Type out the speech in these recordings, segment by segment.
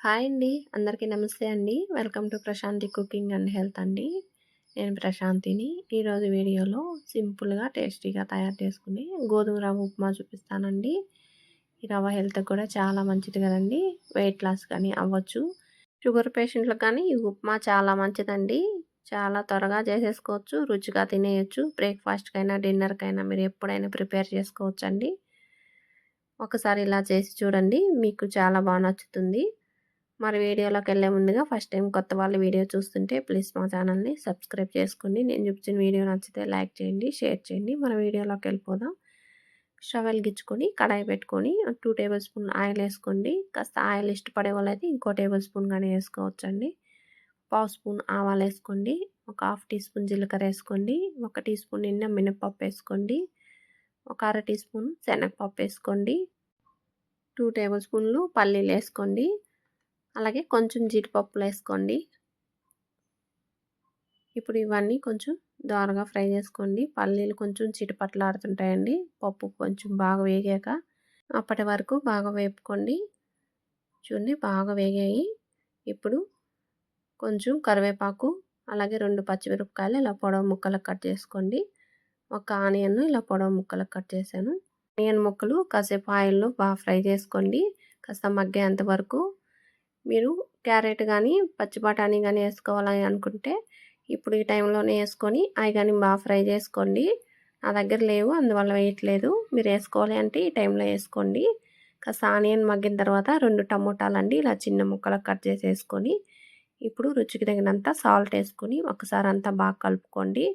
Hi అండి. అందరికీ నమస్తే అండి. Welcome to Prashanthi cooking and health అండి. నేను ప్రశాంతిని. ఈరోజు వీడియోలో సింపుల్‌గా, టేస్టీగా తయారు చేసుకునే గోధుమ రవ్వ ఉప్మా చూపిస్తానండి. ఈ రవ్వ హెల్త్‌కి కూడా చాలా మంచిది కదండీ. వెయిట్ లాస్ కానీ అవ్వచ్చు. షుగర్ పేషెంట్‌లకు కానీ ఈ ఉప్మా చాలా మంచిదండి. చాలా త్వరగా చేసేసుకోవచ్చు. రుచిగా తినేయొచ్చు. బ్రేక్‌ఫాస్ట్‌కైనా, డిన్నర్‌కైనా మీరు ఎప్పుడైనా ప్రిపేర్ చేసుకోవచ్చండి. ఒకసారి ఇలా చేసి చూడండి. మీకు చాలా బాగా నచ్చుతుంది. మరి వీడియోలోకెళ్ళే ముందుగా ఫస్ట్ టైం కొత్త వాళ్ళు వీడియో చూస్తుంటే ప్లీజ్ మా ఛానల్ని సబ్స్క్రైబ్ చేసుకోండి. నేను చూపించిన వీడియో నచ్చితే లైక్ చేయండి, షేర్ చేయండి. మన వీడియోలోకి వెళ్ళిపోదాం. స్టవ్ వెలిగించుకొని కడాయి పెట్టుకొని 2 టేబుల్ స్పూన్ ఆయిల్ వేసుకోండి. కాస్త ఆయిల్ ఇష్టపడే వాళ్ళైతే ఇంకో టేబుల్ స్పూన్ కానీ వేసుకోవచ్చండి. పావు స్పూన్ ఆవాలు వేసుకోండి. ఒక హాఫ్ టీ స్పూన్ జీలకర్ర వేసుకోండి. 1 టీ స్పూన్ నిండా మినపప్పు వేసుకోండి. ఒక అర టీ స్పూన్ శనగపప్పు వేసుకోండి. 2 టేబుల్ స్పూన్లు పల్లీలు వేసుకోండి. అలాగే కొంచెం జీడిపప్పులు వేసుకోండి. ఇప్పుడు ఇవన్నీ కొంచెం దోరగా ఫ్రై చేసుకోండి. పల్లీలు కొంచెం చిటపటలాడుతుంటాయండి. పప్పు కొంచెం బాగా వేగాక అప్పటి వరకు బాగా వేపుకోండి. చూడండి బాగా వేగాయి. ఇప్పుడు కొంచెం కరివేపాకు, అలాగే 2 పచ్చిమిరపకాయలు ఇలా పొడవు ముక్కలకు కట్ చేసుకోండి. ఒక ఆనియన్ ఇలా పొడవు ముక్కలకు కట్ చేశాను. ఆనియన్ ముక్కలు కాసేపు ఆయిల్లో బాగా ఫ్రై చేసుకోండి. కాస్త మగ్గేంత వరకు. మీరు క్యారెట్ కానీ పచ్చి బఠానీ కానీ వేసుకోవాలని అనుకుంటే ఇప్పుడు ఈ టైంలోనే వేసుకొని అవి కానీ బాగా ఫ్రై చేసుకోండి. నా దగ్గర లేవు, అందువల్ల వేయట్లేదు. మీరు వేసుకోవాలి అంటే ఈ టైంలో వేసుకోండి. కాస్త ఆనియన్ మగ్గిన తర్వాత 2 టమోటాలండి ఇలా చిన్న ముక్కలకు కట్ చేసి వేసుకొని ఇప్పుడు రుచికి తగినంత సాల్ట్ వేసుకొని ఒకసారి అంతా బాగా కలుపుకోండి.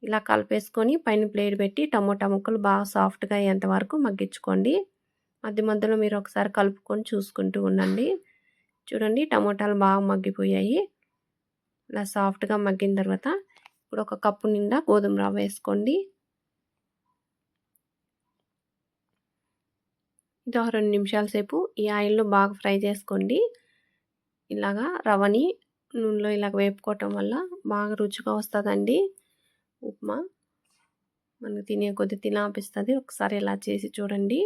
ఇలా కలిపేసుకొని పైన ప్లేట్ పెట్టి టమోటా ముక్కలు బాగా సాఫ్ట్గా అయ్యేంత వరకు మగ్గించుకోండి. మధ్య మధ్యలో మీరు ఒకసారి కలుపుకొని చూసుకుంటూ ఉండండి. చూడండి టమోటాలు బాగా మగ్గిపోయాయి. ఇలా సాఫ్ట్గా మగ్గిన తర్వాత ఇప్పుడు ఒక కప్పు నిండా గోధుమ రవ్వ వేసుకోండి. ఇది ఒక 2 నిమిషాల సేపు ఈ ఆయిల్లో బాగా ఫ్రై చేసుకోండి. ఇలాగా రవ్వని నూనెలో ఇలాగ వేపుకోవటం వల్ల బాగా రుచిగా వస్తుందండి ఉప్మా. మనకు తినే కొద్ది తినాలనిపిస్తుంది. ఒకసారి ఇలా చేసి చూడండి.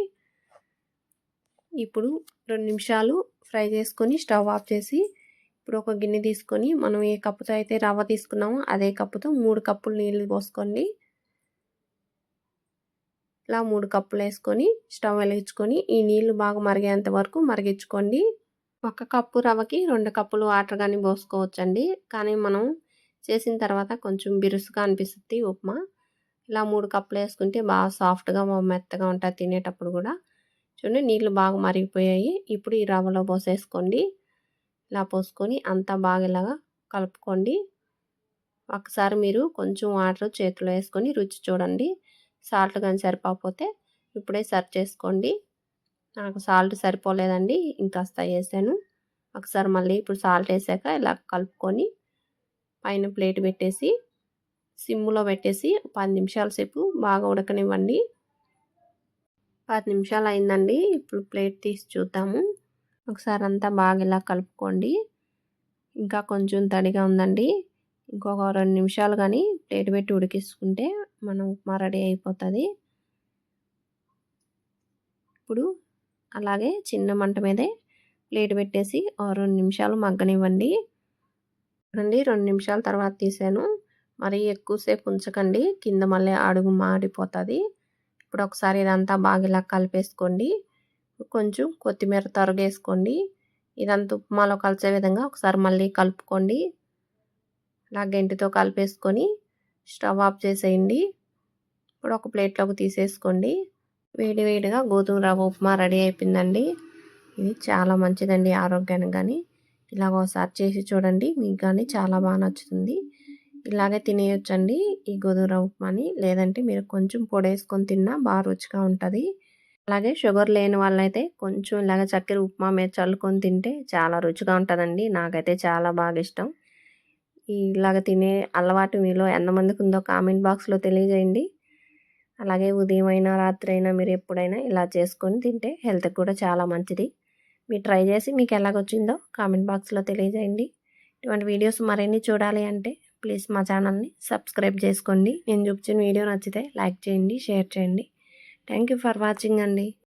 ఇప్పుడు 2 నిమిషాలు ఫ్రై చేసుకొని స్టవ్ ఆఫ్ చేసి ఇప్పుడు ఒక గిన్నె తీసుకొని మనం ఏ కప్పుతో అయితే రవ్వ తీసుకున్నామో అదే కప్పుతో 3 కప్పులు నీళ్ళు పోసుకోండి. ఇలా 3 కప్పులు వేసుకొని స్టవ్ వెలిగించుకొని ఈ నీళ్లు బాగా మరిగేంత వరకు మరిగించుకోండి. 1 కప్పు రవ్వకి 2 కప్పులు వాటర్ కానీ పోసుకోవచ్చండి. కానీ మనం చేసిన తర్వాత కొంచెం బిరుసుగా అనిపిస్తుంది ఉప్మా. ఇలా 3 కప్పులు వేసుకుంటే బాగా సాఫ్ట్గా మెత్తగా ఉంటుంది తినేటప్పుడు కూడా. చూడండి నీళ్ళు బాగా మరిగిపోయాయి. ఇప్పుడు ఈ రవ్వలో పోసేసుకోండి. ఇలా పోసుకొని అంతా బాగా ఇలాగా కలుపుకోండి. ఒకసారి మీరు కొంచెం వాటర్ చేతిలో వేసుకొని రుచి చూడండి. సాల్ట్ కానీ సరిపోకపోతే ఇప్పుడే సర్వ్ చేసుకోండి. నాకు సాల్ట్ సరిపోలేదండి, ఇంకాస్త వేసాను. ఒకసారి మళ్ళీ ఇప్పుడు సాల్ట్ వేసాక ఇలా కలుపుకొని పైన ప్లేట్ పెట్టేసి సిమ్లో పెట్టేసి 10 నిమిషాల సేపు బాగా ఉడకనివ్వండి. 10 నిమిషాలు అయిందండి. ఇప్పుడు ప్లేట్ తీసి చూద్దాము. ఒకసారి అంతా బాగా ఇలా కలుపుకోండి. ఇంకా కొంచెం తడిగా ఉందండి. ఇంకొక 2 నిమిషాలు కానీ ప్లేట్ పెట్టి ఉడికించుకుంటే మనం ఉప్మా రెడీ అయిపోతుంది. ఇప్పుడు అలాగే చిన్న మంట మీదే ప్లేట్ పెట్టేసి 2 నిమిషాలు మగ్గనివ్వండి. చూడండి 2 నిమిషాల తర్వాత తీసాను. మరి ఎక్కువసేపు ఉంచకండి, కింద మళ్ళీ అడుగు మాడిపోతుంది. ఇప్పుడు ఒకసారి ఇదంతా బాగా ఇలా కలిపేసుకోండి. కొంచెం కొత్తిమీర తరుగేసుకోండి. ఇదంతా ఉప్మాలో కలిసే విధంగా ఒకసారి మళ్ళీ కలుపుకోండి. ఇలా గెంటితో కలిపేసుకొని స్టవ్ ఆఫ్ చేసేయండి. ఇప్పుడు ఒక ప్లేట్లోకి తీసేసుకోండి. వేడివేడిగా గోధుమ రవ్వ ఉప్మా రెడీ అయిపోయిందండి. ఇది చాలా మంచిదండి ఆరోగ్యానికి కానీ. ఇలాగ ఒకసారి చేసి చూడండి, మీకు కానీ చాలా బాగా నచ్చుతుంది. ఇలాగే తినేయొచ్చండి ఈ గోధుమ రవ్వ ఉప్మాని. లేదంటే మీరు కొంచెం పొడి వేసుకొని తిన్నా బాగా రుచిగా ఉంటుంది. అలాగే షుగర్ లేని వాళ్ళైతే కొంచెం ఇలాగ చక్కెర ఉప్మా మీద చల్లుకొని తింటే చాలా రుచిగా ఉంటుందండి. నాకైతే చాలా బాగా ఇష్టం. ఇలాగ తినే అలవాటు మీలో ఎంతమందికి ఉందో కామెంట్ బాక్స్లో తెలియజేయండి. అలాగే ఉదయం అయినా రాత్రి అయినా మీరు ఎప్పుడైనా ఇలా చేసుకొని తింటే హెల్త్కి కూడా చాలా మంచిది. మీరు ట్రై చేసి మీకు ఎలాగొచ్చిందో కామెంట్ బాక్స్లో తెలియజేయండి. ఇటువంటి వీడియోస్ మరిన్ని చూడాలి అంటే ప్లీజ్ మా ఛానల్ని సబ్స్క్రైబ్ చేసుకోండి. నేను చూపించిన వీడియో నచ్చితే లైక్ చేయండి, షేర్ చేయండి. థ్యాంక్ యూ ఫర్ వాచింగ్ అండి.